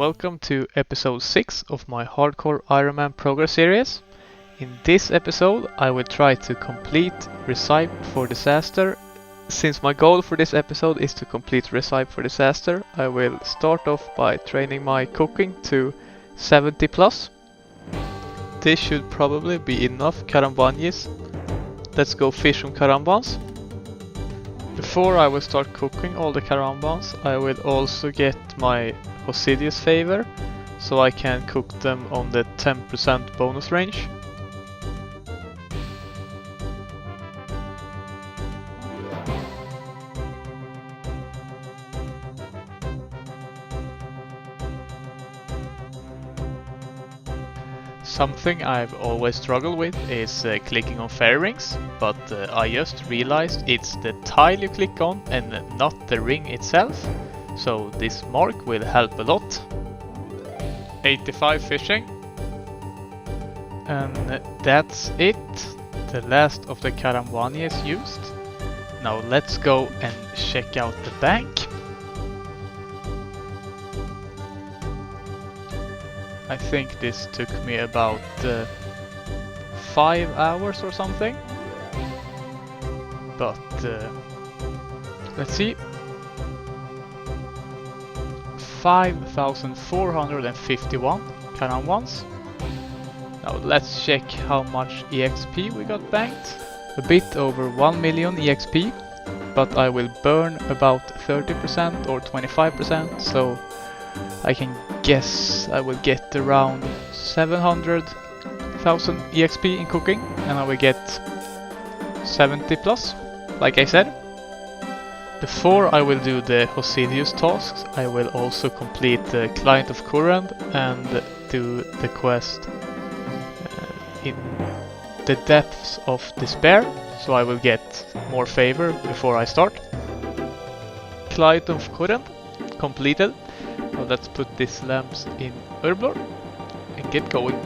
welcome to episode 6 of my Hardcore Ironman Progress series. In this episode I will try to complete Recipe for Disaster. Since my goal for this episode is to complete Recipe for Disaster, I will start off by training my cooking to 70 plus. This should probably be enough carambanes. Let's go fish some carambans. Before I will start cooking all the carambans, I will also get my Osrs favor, so I can cook them on the 10% bonus range. Something I've always struggled with is clicking on fairy rings, but I just realized it's the tile you click on and not the ring itself, so this mark will help a lot. 85 fishing. And that's it, the last of the carambani is used. Now let's go and check out the bank. I think this took me about 5 hours or something, but let's see, 5,451 carambans. Now let's check how much EXP we got banked. A bit over 1 million EXP, but I will burn about 30% or 25%, so I can guess I will get around 700,000 EXP in cooking, and I will get 70 plus, like I said. Before I will do the Osrs tasks, I will also complete the Client of Current and do the quest in the Depths of Despair, so I will get more favor before I start. Client of Current completed. Now let's put these lamps in Herblore and get going.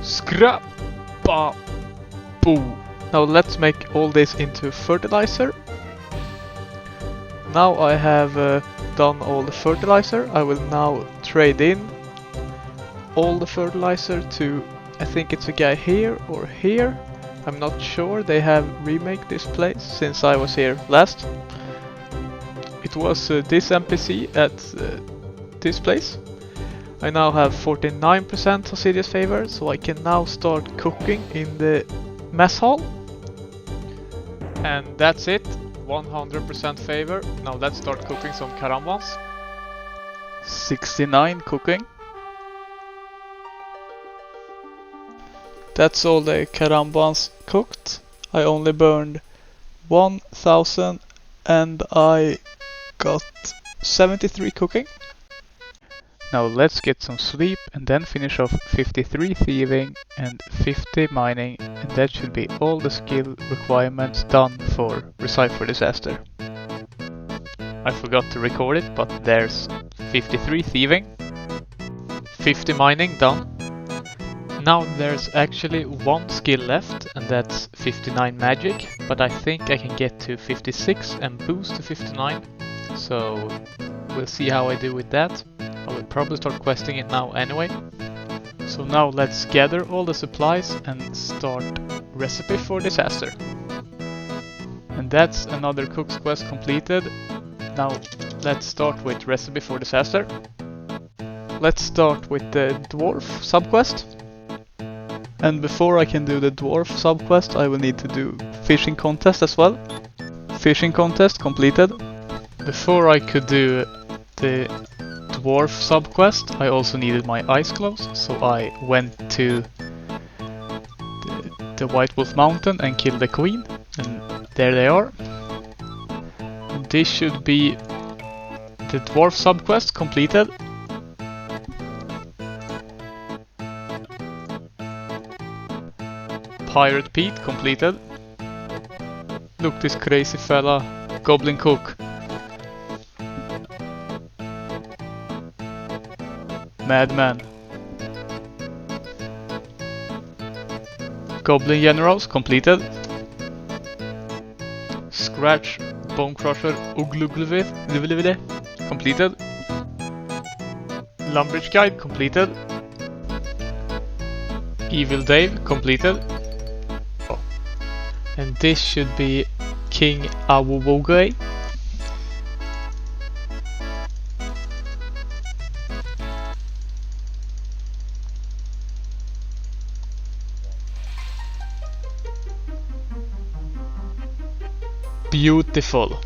Scrap! Boo! Now let's make all this into fertilizer. Now I have done all the fertilizer. I will now trade in all the fertilizer to, I think it's a guy here or here. I'm not sure, they have remade this place since I was here last. It was this NPC at this place. I now have 49% Osrs favor, so I can now start cooking in the mess hall. And that's it, 100% favor. Now let's start cooking some carambans. 69 cooking. That's all the carambans cooked. I only burned 1,000 and I got 73 cooking. Now let's get some sleep and then finish off 53 thieving and 50 mining, and that should be all the skill requirements done for Recipe for Disaster. I forgot to record it, but there's 53 thieving, 50 mining done. Now there's actually one skill left, and that's 59 magic, but I think I can get to 56 and boost to 59, so we'll see how I do with that. I will probably start questing it now anyway. So now let's gather all the supplies and start Recipe for Disaster. And that's another cook's quest completed. Now let's start with Recipe for Disaster. Let's start with the dwarf subquest. And before I can do the dwarf subquest, I will need to do fishing contest as well. Fishing contest completed. Before I could do the dwarf subquest, I also needed my ice gloves, so I went to the White Wolf Mountain and killed the queen, and there they are. And this should be the dwarf subquest completed. Pirate Pete completed. Look, this crazy fella, Goblin Cook. Madman. Goblin Generals completed. Scratch Bone Crusher completed. Lumbridge Guide completed. Evil Dave completed. Oh. And this should be King Awowoge. Beautiful.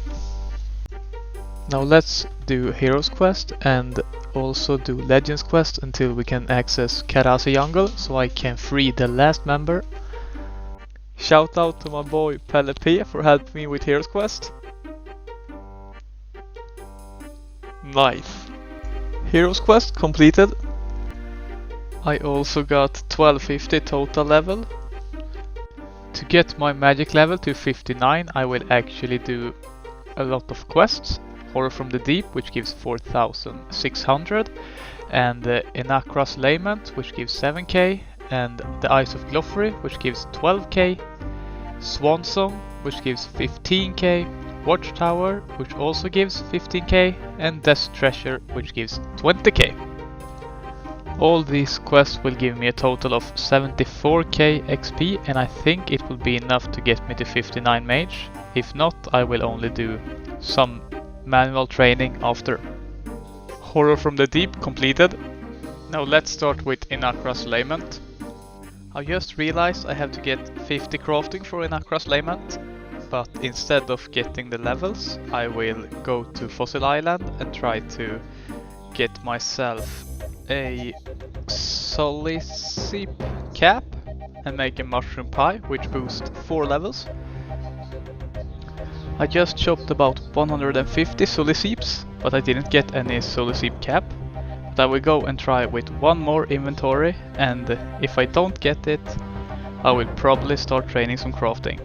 Now let's do Heroes Quest and also do Legends Quest until we can access Karase Jungle so I can free the last member. Shout out to my boy Pelle P for helping me with Heroes Quest. Nice. Heroes Quest completed. I also got 1250 total level. To get my magic level to 59 I will actually do a lot of quests. Horror from the Deep, which gives 4600, and Inakra's Lament, which gives 7k, and the Eyes of Glofri, which gives 12k, Swan Song, which gives 15k, Watchtower, which also gives 15k, and Death's Treasure, which gives 20k. All these quests will give me a total of 74k XP, and I think it will be enough to get me to 59 mage. If not, I will only do some manual training after. Horror from the Deep completed. Now let's start with Inakra's Lament. I just realized I have to get 50 crafting for Inakra's Lament, but instead of getting the levels I will go to Fossil Island and try to get myself a Solisip cap and make a mushroom pie which boosts 4 levels. I just chopped about 150 Solisips, but I didn't get any Solisip cap. But I will go and try with one more inventory, and if I don't get it, I will probably start training some crafting.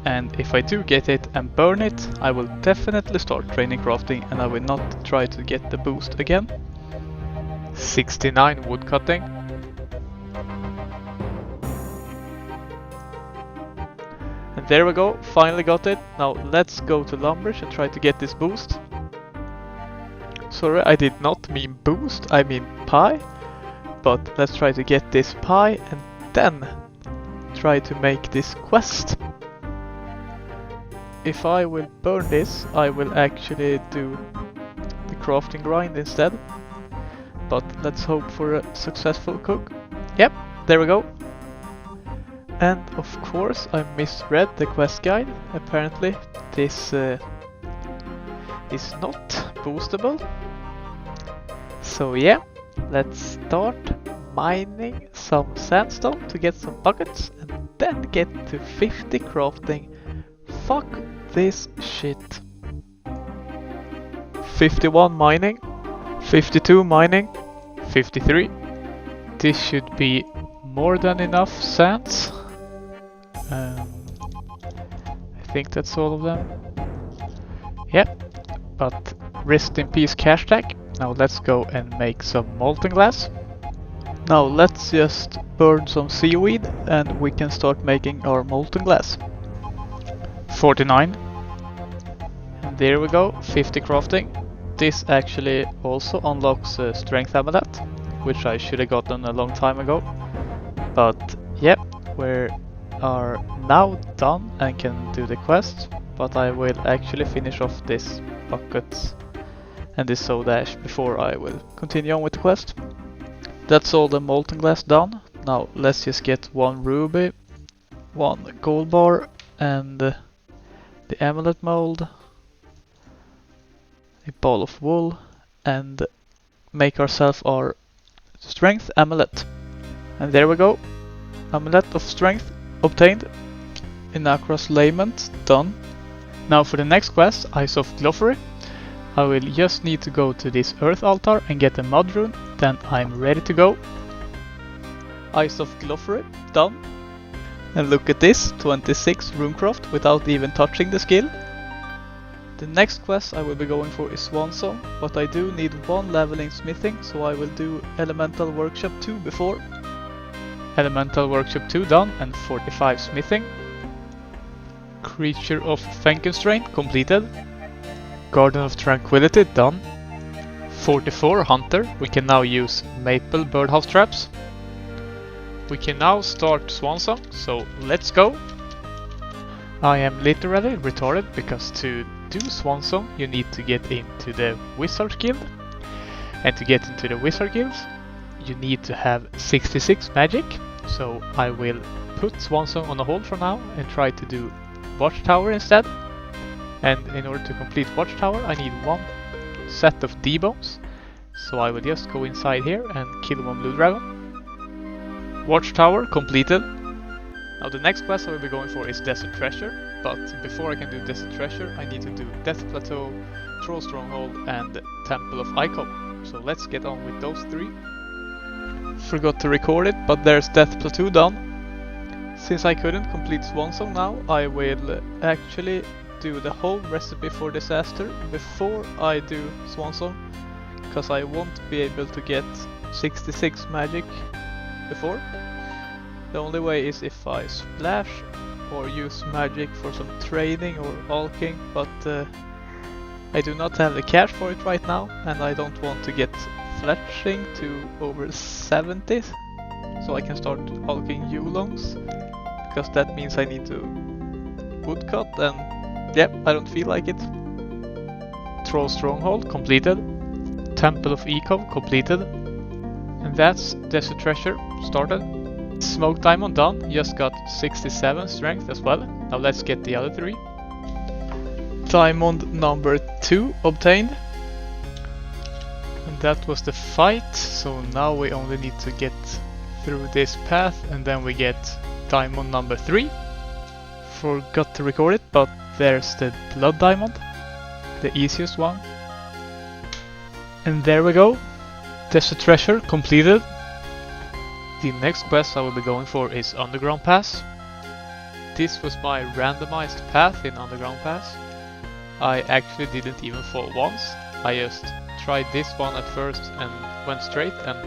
And if I do get it and burn it, I will definitely start training crafting and I will not try to get the boost again. 69 woodcutting. And there we go, finally got it. Now let's go to Lumbridge and try to get this boost. Sorry, I did not mean boost, I mean pie. But let's try to get this pie and then try to make this quest. If I will burn this, I will actually do the crafting grind instead. But let's hope for a successful cook. Yep, there we go. And of course I misread the quest guide. Apparently this is not boostable. So yeah, let's start mining some sandstone to get some buckets and then get to 50 crafting. Fuck this shit. 51 mining, 52 mining, 53. This should be more than enough sands. I think that's all of them. Yep, but rest in peace cash tag. Now let's go and make some molten glass. Now let's just burn some seaweed and we can start making our molten glass. 49. And there we go, 50 crafting. This actually also unlocks strength amulet, which I should have gotten a long time ago. But yep, we are now done and can do the quest. But I will actually finish off this bucket and this soda ash before I will continue on with the quest. That's all the molten glass done. Now let's just get one ruby, one gold bar, and the amulet mold, a ball of wool, and make ourselves our strength amulet. And there we go, amulet of strength obtained. Inakra's Lament done. Now for the next quest, Eyes of Glofri. I will just need to go to this earth altar and get a mud rune, then I'm ready to go. Eyes of Glofri done. And look at this, 26 runecraft without even touching the skill. The next quest I will be going for is Swan Song, but I do need 1 level in smithing, so I will do Elemental Workshop 2 before. Elemental Workshop 2 done and 45 smithing. Creature of Frankenstein completed. Garden of Tranquility done. 44 Hunter. We can now use Maple Birdhouse Traps. We can now start Swan Song, so let's go. I am literally retarded because to do Swan Song you need to get into the Wizard Guild. And to get into the Wizard Guilds you need to have 66 magic. So I will put Swan Song on a hold for now and try to do Watchtower instead. And in order to complete Watchtower I need one set of D-bones. So I will just go inside here and kill one blue dragon. Watchtower completed. Now the next quest I will be going for is Desert Treasure, but before I can do Desert Treasure I need to do Death Plateau, Troll Stronghold and Temple of Icon. So let's get on with those three. Forgot to record it, but there's Death Plateau done. Since I couldn't complete Swan Song now, I will actually do the whole recipe for disaster before I do Swan Song, because I won't be able to get 66 magic before. The only way is if I splash or use magic for some trading or alking, but I do not have the cash for it right now and I don't want to get fletching to over 70, so I can start alking Yulongs, because that means I need to woodcut and yeah, I don't feel like it. Troll Stronghold completed. Temple of Ecov completed. And that's Desert Treasure started. Smoke Diamond done, just got 67 strength as well. Now let's get the other three. Diamond number 2 obtained. And that was the fight, so now we only need to get through this path and then we get diamond number 3. Forgot to record it, but there's the Blood Diamond, the easiest one. And there we go. Desert Treasure completed. The next quest I will be going for is Underground Pass. This was my randomized path in Underground Pass. I actually didn't even fall once. I just tried this one at first and went straight and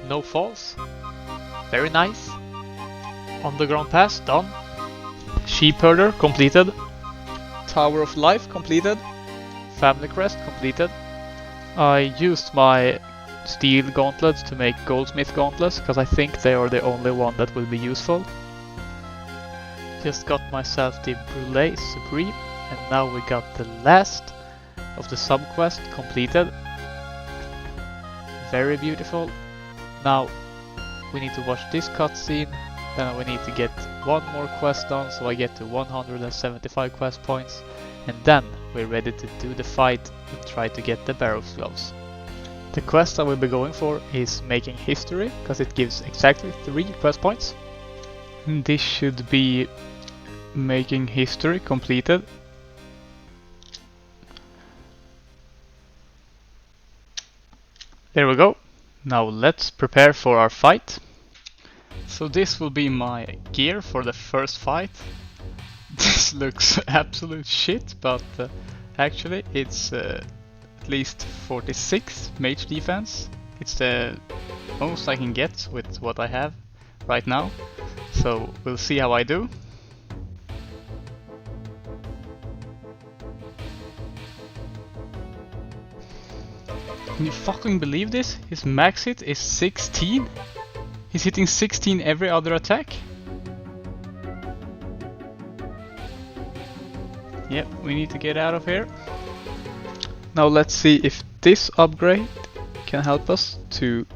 no falls. Very nice. Underground Pass done. Sheep Herder completed. Tower of Life completed. Family Crest completed. I used my steel gauntlets to make goldsmith gauntlets because I think they are the only one that will be useful. Just got myself the Brûlée Supreme and now we got the last of the subquest completed. Very beautiful. Now we need to watch this cutscene, then we need to get one more quest done so I get to 175 quest points, and then we're ready to do the fight and try to get the Barrow's Gloves. The quest I will be going for is Making History, because it gives exactly 3 quest points. And this should be Making History completed. There we go. Now let's prepare for our fight. So this will be my gear for the first fight. This looks absolute shit, but actually it's at least 46 mage defense. It's the most I can get with what I have right now. So we'll see how I do. Can you fucking believe this? His max hit is 16? He's hitting 16 every other attack? Yep, we need to get out of here. Now let's see if this upgrade can help us to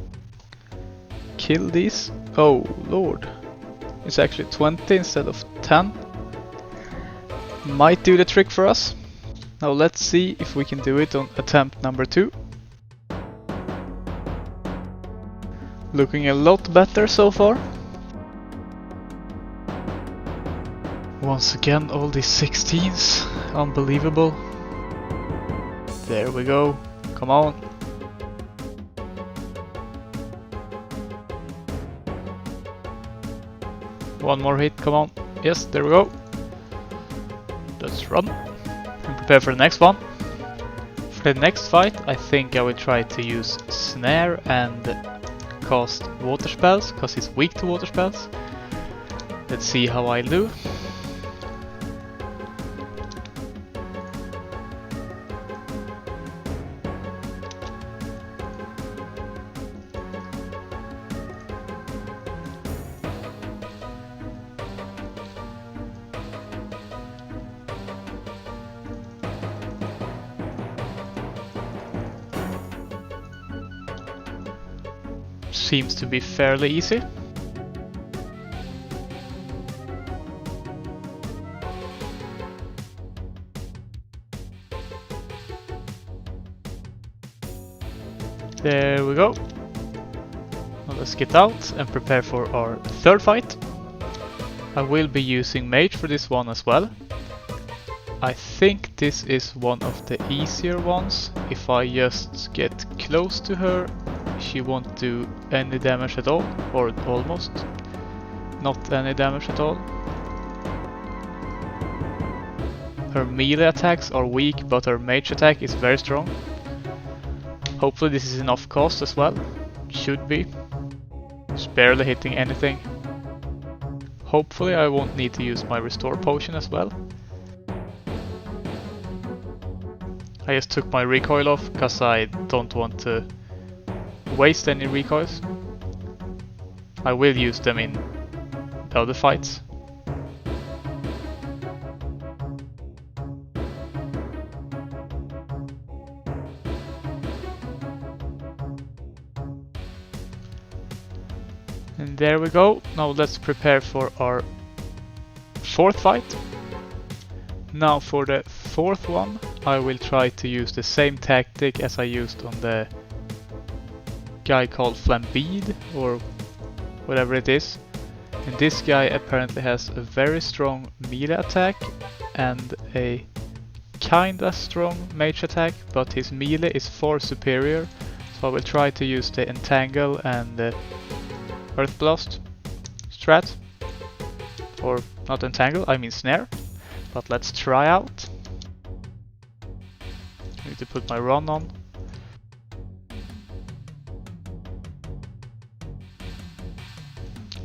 kill these. Oh lord, it's actually 20 instead of 10. Might do the trick for us. Now let's see if we can do it on attempt number 2. Looking a lot better so far. Once again, all these 16s, unbelievable. There we go, come on. One more hit, come on. Yes, there we go. Let's run and prepare for the next one. For the next fight, I think I will try to use Snare and cast water spells, because he's weak to water spells. Let's see how I do. seems to be fairly easy. There we go. Now let's get out and prepare for our third fight. I will be using mage for this one as well. I think this is one of the easier ones. If I just get close to her, she won't do any damage at all, or almost not any damage at all. Her melee attacks are weak, but her mage attack is very strong. Hopefully this is enough cost as well. Should be. Just barely hitting anything. Hopefully I won't need to use my restore potion as well. I just took my recoil off because I don't want to waste any recoils. I will use them in the other fights. And there we go. Now let's prepare for our fourth fight. Now for the fourth one, I will try to use the same tactic as I used on the guy called Flambide, or whatever it is. And this guy apparently has a very strong melee attack and a kinda strong mage attack, but his melee is far superior. So I will try to use the Entangle and the Earth Blast strat. Or not Entangle, I mean Snare. But let's try out. I need to put my run on.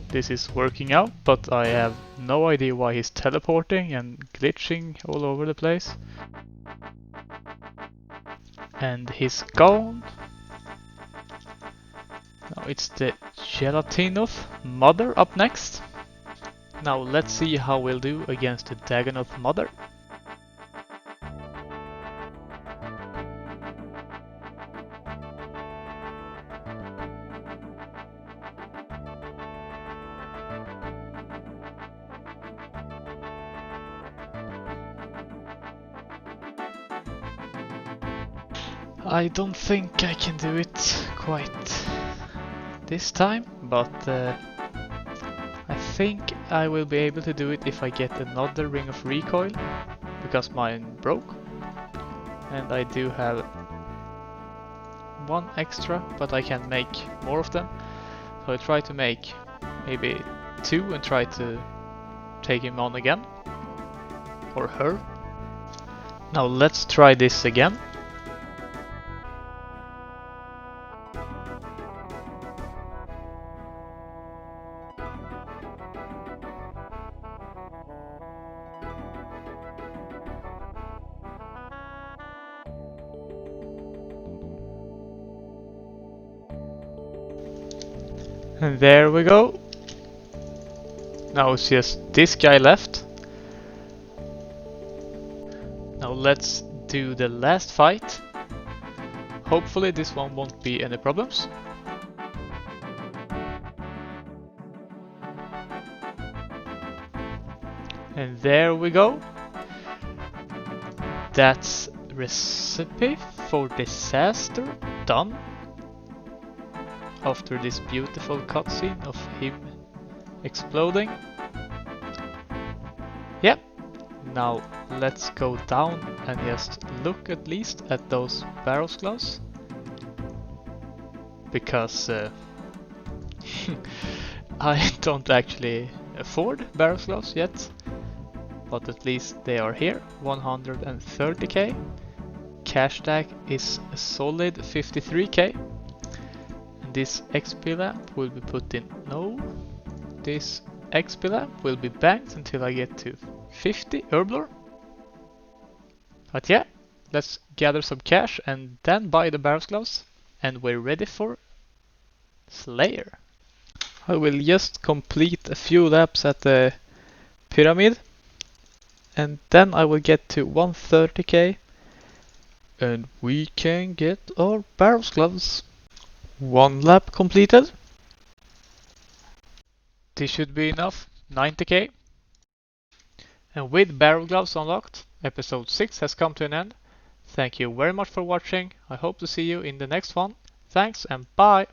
This is working out, but I have no idea why he's teleporting and glitching all over the place. And he's gone. Now it's the Gelatinoth Mother up next. Now let's see how we'll do against the Dagonoth Mother. I don't think I can do it quite this time, but I think I will be able to do it if I get another Ring of Recoil, because mine broke. And I do have one extra, but I can make more of them. So I try to make maybe 2 and try to take him on again. Or her. Now let's try this again. And there we go. Now it's just this guy left. Now let's do the last fight. Hopefully this one won't be any problems. And there we go. That's recipe for disaster done. After this beautiful cutscene of him exploding. Yep. Now let's go down and just look at least at those barrels gloves. Because I don't actually afford barrels gloves yet. But at least they are here. 130k. Cash tag is a solid 53k. This XP lamp will be put in no. This XP lamp will be banked until I get to 50 Herblore. But yeah, let's gather some cash and then buy the Barrows gloves. And we're ready for Slayer. I will just complete a few laps at the pyramid. And then I will get to 130k. And we can get our Barrows gloves. 1 lap completed. This should be enough, 90k. And with barrel gloves unlocked, episode 6 has come to an end. Thank you very much for watching. I hope to see you in the next one. Thanks and bye!